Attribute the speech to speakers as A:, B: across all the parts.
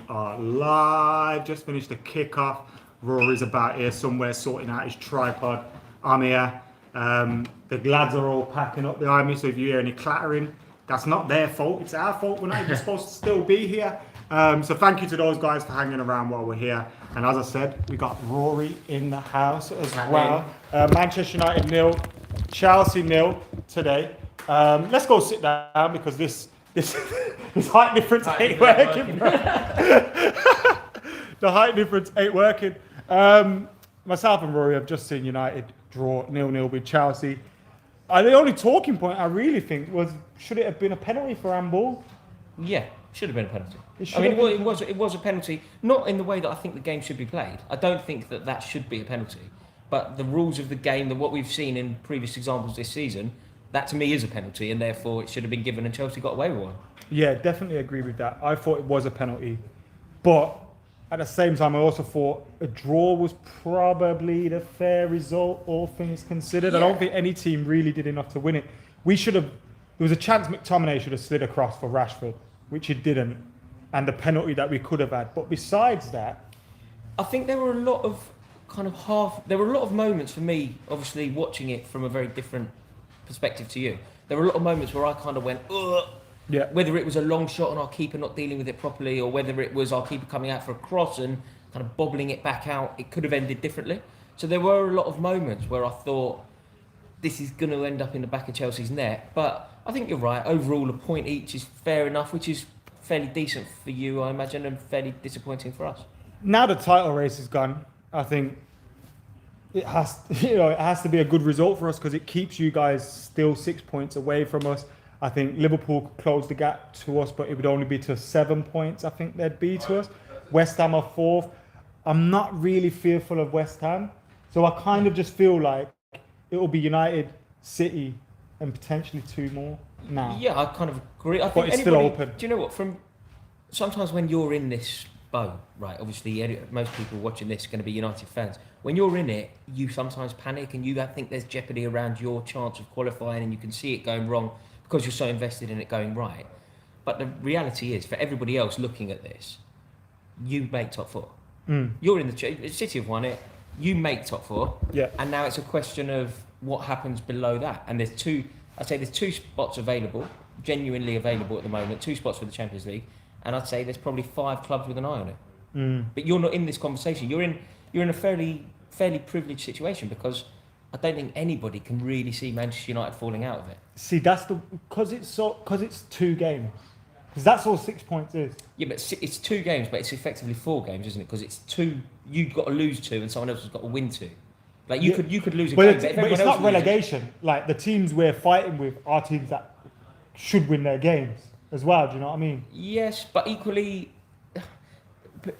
A: are live. Just finished the kickoff. Rory's about here somewhere sorting out his tripod. I'm here. The lads are all packing up behind me, so if you hear any clattering, that's not their fault. It's our fault. We're not even supposed to still be here. So thank you to those guys for hanging around while we're here. And as I said, we got Rory in the house as well. Manchester United 0, Chelsea 0 today. Let's go sit down because this height difference ain't working. The height difference ain't working. Myself and Rory have just seen United draw 0-0 with Chelsea. The only talking point I really think was, should it have been a penalty for handball?
B: Yeah, should have been a penalty. It was a penalty, not in the way that I think the game should be played. I don't think that should be a penalty. But the rules of the game, what we've seen in previous examples this season, that to me is a penalty, and therefore it should have been given, and Chelsea got away with one.
A: Yeah, definitely agree with that. I thought it was a penalty, but at the same time, I also thought a draw was probably the fair result, all things considered. Yeah. I don't think any team really did enough to win it. There was a chance McTominay should have slid across for Rashford, which he didn't, and the penalty that we could have had. But besides that,
B: I think there were a lot of moments for me, obviously watching it from a very different perspective to you. There were a lot of moments where I kind of went, ugh.
A: Yeah.
B: Whether it was a long shot and our keeper not dealing with it properly, or whether it was our keeper coming out for a cross and kind of bobbling it back out, it could have ended differently. So there were a lot of moments where I thought this is going to end up in the back of Chelsea's net. But I think you're right. Overall, a point each is fair enough, which is fairly decent for you, I imagine, and fairly disappointing for us.
A: Now the title race is gone, I think it has to be a good result for us because it keeps you guys still 6 points away from us. I think Liverpool closed the gap to us, but it would only be to 7 points, I think they'd be to us. West Ham are fourth. I'm not really fearful of West Ham. So I kind of just feel like it will be United, City, and potentially two more now.
B: Yeah, I kind of agree. I think
A: but it's still open.
B: Do you know what? Sometimes when you're in this boat, right, obviously most people watching this are going to be United fans. When you're in it, you sometimes panic and you think there's jeopardy around your chance of qualifying, and you can see it going wrong because you're so invested in it going right. But the reality is, for everybody else looking at this, you make top four. You're in the City have won it. You make top four.
A: Yeah.
B: And now it's a question of what happens below that. And there's two spots available, genuinely available at the moment. 2 spots for the Champions League, and I'd say there's probably 5 clubs with an eye on it. But you're not in this conversation. You're in a fairly privileged situation because I don't think anybody can really see Manchester United falling out of it.
A: See, that's because it's 2 games. Because that's all 6 points is.
B: Yeah, but it's 2 games, but it's effectively 4 games, isn't it? Because it's 2. You've got to lose 2, and someone else has got to win 2. Like you could lose a game,
A: but it's not relegation. Like the teams we're fighting with are teams that should win their games as well. Do you know what I mean?
B: Yes, but equally,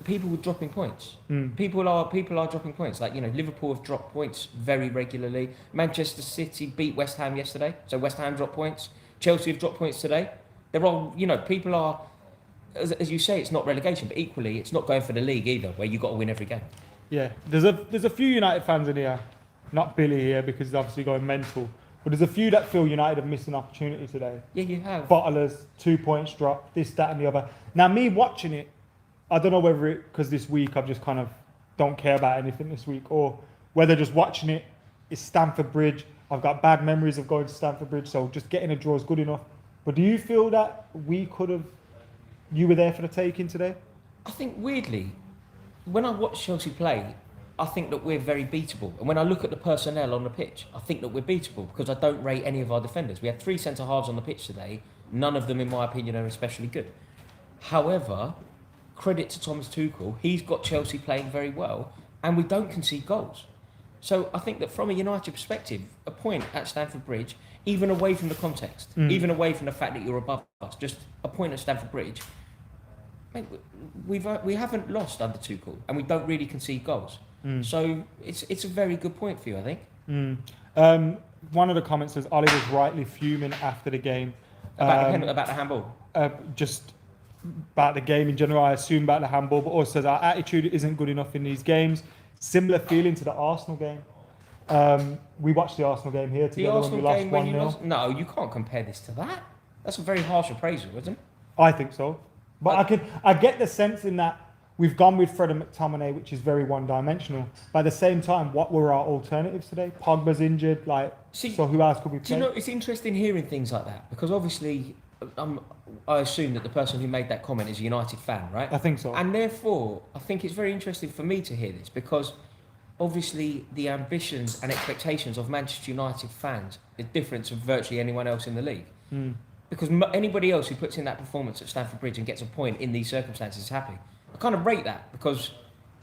B: people were dropping points. People are dropping points. Like, Liverpool have dropped points very regularly. Manchester City beat West Ham yesterday, so West Ham dropped points. Chelsea have dropped points today. They're all, people are, as you say, it's not relegation, but equally, it's not going for the league either, where you've got to win every game.
A: Yeah, there's a few United fans in here, not Billy here because he's obviously going mental, but there's a few that feel United have missed an opportunity today.
B: Yeah, you have.
A: Bottlers, 2 points dropped, this, that, and the other. Now, me watching it, I don't know whether because this week I've just kind of don't care about anything this week, or whether just watching it is Stamford Bridge. I've got bad memories of going to Stamford Bridge, so just getting a draw is good enough. But do you feel that you were there for the taking today?
B: I think weirdly, when I watch Chelsea play, I think that we're very beatable. And when I look at the personnel on the pitch, I think that we're beatable because I don't rate any of our defenders. We had 3 centre-halves on the pitch today. None of them, in my opinion, are especially good. However, credit to Thomas Tuchel, he's got Chelsea playing very well, and we don't concede goals. So I think that from a United perspective, a point at Stamford Bridge, even away from the context, even away from the fact that you're above us, just a point at Stamford Bridge, mate, we haven't lost under Tuchel, and we don't really concede goals. So it's a very good point for you, I think.
A: One of the comments says Ollie was rightly fuming after the game.
B: About the handball?
A: Just about the game in general, I assume about the handball, but also says our attitude isn't good enough in these games. Similar feeling to the Arsenal game. We watched the Arsenal game here together when we lost 1-0.
B: No, you can't compare this to that. That's a very harsh appraisal, isn't it?
A: I think so.
C: But I get the sense in that we've gone with Fred and McTominay, which is very one-dimensional. But at the same time, what were our alternatives today? Pogba's injured, so who else could we play?
B: Do you know, it's interesting hearing things like that because obviously I assume that the person who made that comment is a United fan, right?
C: I think so.
B: And therefore, I think it's very interesting for me to hear this because obviously the ambitions and expectations of Manchester United fans are different to virtually anyone else in the league. Because anybody else who puts in that performance at Stamford Bridge and gets a point in these circumstances is happy. I kind of rate that because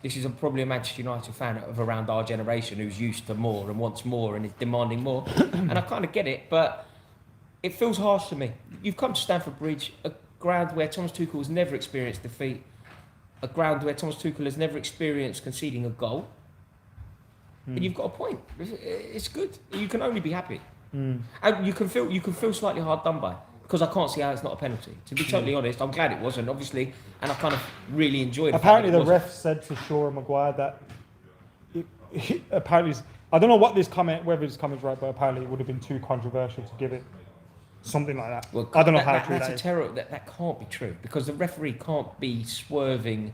B: this is probably a Manchester United fan of around our generation who's used to more and wants more and is demanding more. And I kind of get it, but it feels harsh to me. You've come to Stamford Bridge, a ground where Thomas Tuchel has never experienced defeat, a ground where Thomas Tuchel has never experienced conceding a goal, and you've got a point. It's good. You can only be happy, and you can feel slightly hard done by because I can't see how it's not a penalty. To be totally honest, I'm glad it wasn't, obviously, and I kind of really enjoyed it.
C: Apparently, the ref said to Shaw and Maguire that apparently, I don't know whether this comment's right, but apparently it would have been too controversial to give it. Something like that.
B: Well,
C: I don't know how true
B: that's
C: that is.
B: That can't be true because the referee can't be swerving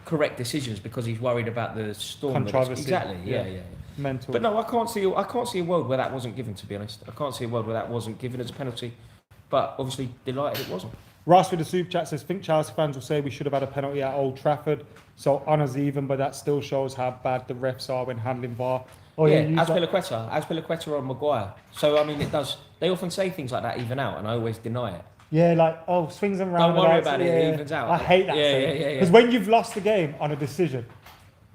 B: correct decisions because he's worried about the storm.
C: Controversy.
B: Exactly. Yeah.
C: Mental.
B: But no, I can't see a world where that wasn't given. To be honest, I can't see a world where that wasn't given as a penalty. But obviously, delighted it wasn't.
C: Ross with the super chat says, think Chelsea fans will say we should have had a penalty at Old Trafford. So honours even, but that still shows how bad the refs are when handling VAR.
B: Oh yeah, Azpilicueta on Maguire. So I mean, it does. They often say things like that even out, and I always deny it.
C: Yeah, swings and roundabouts.
B: Don't worry about it. It evens out.
C: I hate that.
B: Yeah.
C: Because when you've lost the game on a decision,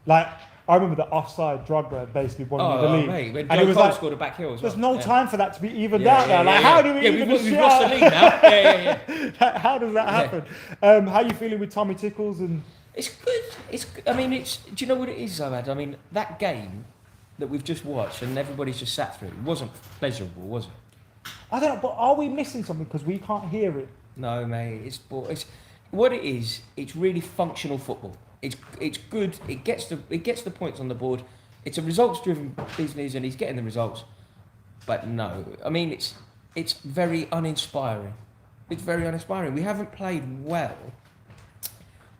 C: I remember the offside Drogba basically won the league.
B: Mate, when
C: and
B: Joe
C: it was
B: Cole scored a back heel as well.
C: There's no time for that to be evened out now. How do we even
B: we've lost the league now. Yeah.
C: How does that happen? How are you feeling with Tommy Tickles and?
B: It's good. I mean, do you know what it is, Zoad? I mean, that game that we've just watched and everybody's just sat through, it wasn't pleasurable, was it?
C: I don't know, but are we missing something because we can't hear it?
B: No, mate. It's what it is. It's really functional football. It's good. It gets the points on the board. It's a results-driven business, and he's getting the results. But no, I mean it's very uninspiring. It's very uninspiring. We haven't played well.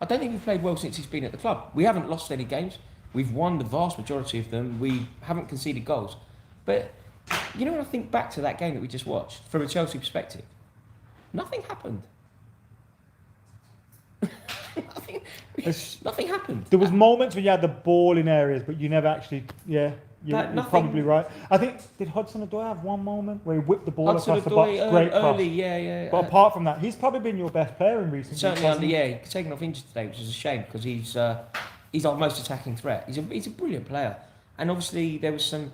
B: I don't think we've played well since he's been at the club. We haven't lost any games. We've won the vast majority of them. We haven't conceded goals. But you know, when I think back to that game that we just watched, from a Chelsea perspective, nothing happened. Nothing happened.
C: There was moments when you had the ball in areas, but you never actually. Yeah, you're probably right. I think did Hudson-Odoi have one moment where he whipped the ball across the box? Great cross.
B: Early, yeah.
C: But apart from that, he's probably been your best player in recent years.
B: Certainly, he's taken off injured today, which is a shame because he's our most attacking threat. He's a brilliant player, and obviously there was some,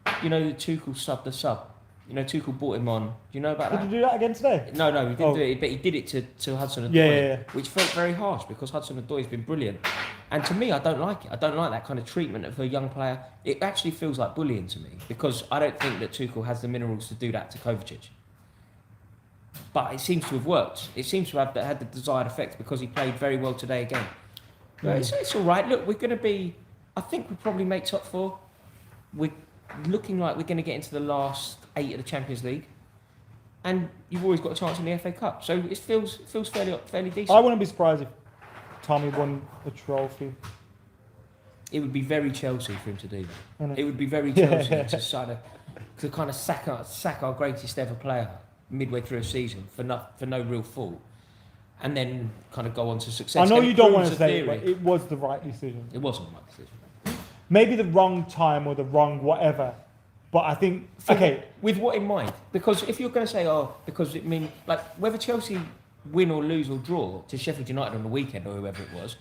B: Tuchel subbed the sub. Tuchel brought him on. Do you know about that?
C: Did you do that again today?
B: No, he didn't do it, but he did it to Hudson-Odoi,
C: yeah.
B: which felt very harsh because Hudson-Odoi has been brilliant. And to me, I don't like it. I don't like that kind of treatment of a young player. It actually feels like bullying to me because I don't think that Tuchel has the minerals to do that to Kovacic. But it seems to have worked. It seems to have had the desired effect because he played very well today again. But it's all right. Look, we're going to be... I think we'll probably make top four. We're looking like we're going to get into the last 8 of the Champions League, and you've always got a chance in the FA Cup. So it feels fairly decent.
C: I wouldn't be surprised if Tommy won a trophy.
B: It would be very Chelsea for him to do that. It would be very Chelsea to kind of sack our greatest ever player midway through a season for no real fault, and then kind of go on to success.
C: I know you don't want to say it, but it was the right decision.
B: It wasn't the right decision.
C: Maybe the wrong time or the wrong whatever. But I think,
B: with what in mind? Because if you're going to say, because it means, whether Chelsea win or lose or draw to Sheffield United on the weekend or whoever it was,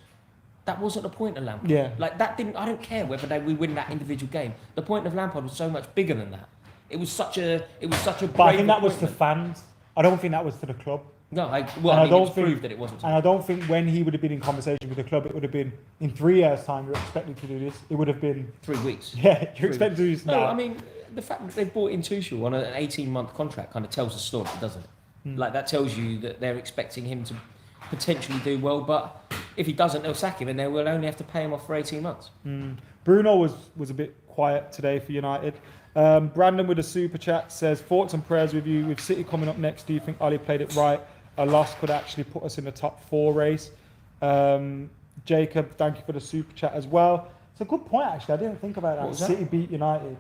B: that wasn't the point of Lampard.
C: Yeah.
B: I don't care whether we win that individual game. The point of Lampard was so much bigger than that. It was such a
C: But I think that was for fans. I don't think that was for the club.
B: No,
C: I don't think
B: proved that it wasn't.
C: And I don't think when he would have been in conversation with the club, it would have been in 3 years' time. You're expected to do this. It would have been
B: 3 weeks.
C: Yeah, you're expected to do this now.
B: No, I mean the fact that they've brought in Tuchel on an 18-month contract kind of tells the story, doesn't it? That tells you that they're expecting him to potentially do well, but if he doesn't, they'll sack him, and they will only have to pay him off for 18 months.
C: Bruno was a bit quiet today for United. Brandon with a super chat says, thoughts and prayers with you. With City coming up next, do you think Ali played it right? A loss could actually put us in the top 4 race. Jacob, thank you for the super chat as well. It's a good point, actually. I didn't think about that. City beat United.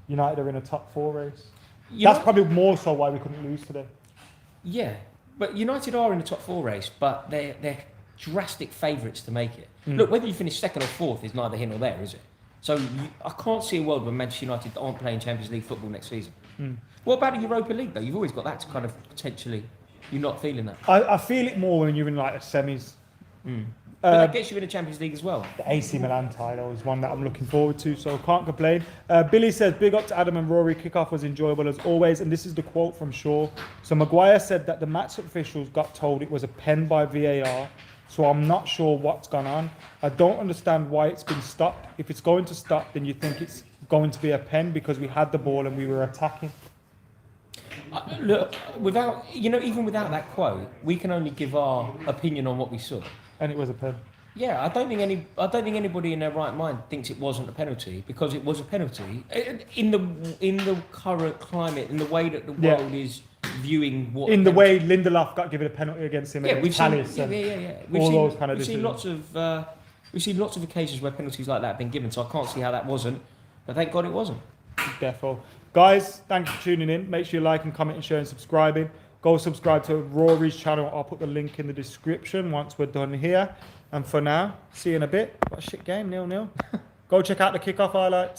C: United are in a top 4 race. That's probably more so why we couldn't lose today.
B: Yeah, but United are in the top 4 race, but they're drastic favourites to make it. Look, whether you finish 2nd or 4th is neither here nor there, is it? So I can't see a world where Manchester United aren't playing Champions League football next season. What about the Europa League, though? You've always got that to kind of potentially... You're not feeling that?
C: I feel it more when you're in like the semis.
B: But that gets you in the Champions League as well.
C: The AC Milan title is one that I'm looking forward to, so can't complain. Billy says, big up to Adam and Rory. Kickoff was enjoyable as always. And this is the quote from Shaw. So Maguire said that the match officials got told it was a pen by VAR. So I'm not sure what's gone on. I don't understand why it's been stopped. If it's going to stop, then you think it's going to be a pen because we had the ball and we were attacking.
B: Look, even without that quote, we can only give our opinion on what we saw.
C: And it was a pen.
B: Yeah, I don't think anybody in their right mind thinks it wasn't a penalty because it was a penalty in the current climate, in the way that the world is viewing what.
C: In the way Lindelof got given a penalty against him.
B: Yeah, we've seen lots of occasions where penalties like that have been given, so I can't see how that wasn't. But thank God it wasn't.
C: Defo. Guys, thank you for tuning in. Make sure you like and comment and share and subscribing. Go subscribe to Rory's channel. I'll put the link in the description once we're done here. And for now, see you in a bit. What a shit game, 0-0. Go check out the kickoff highlights.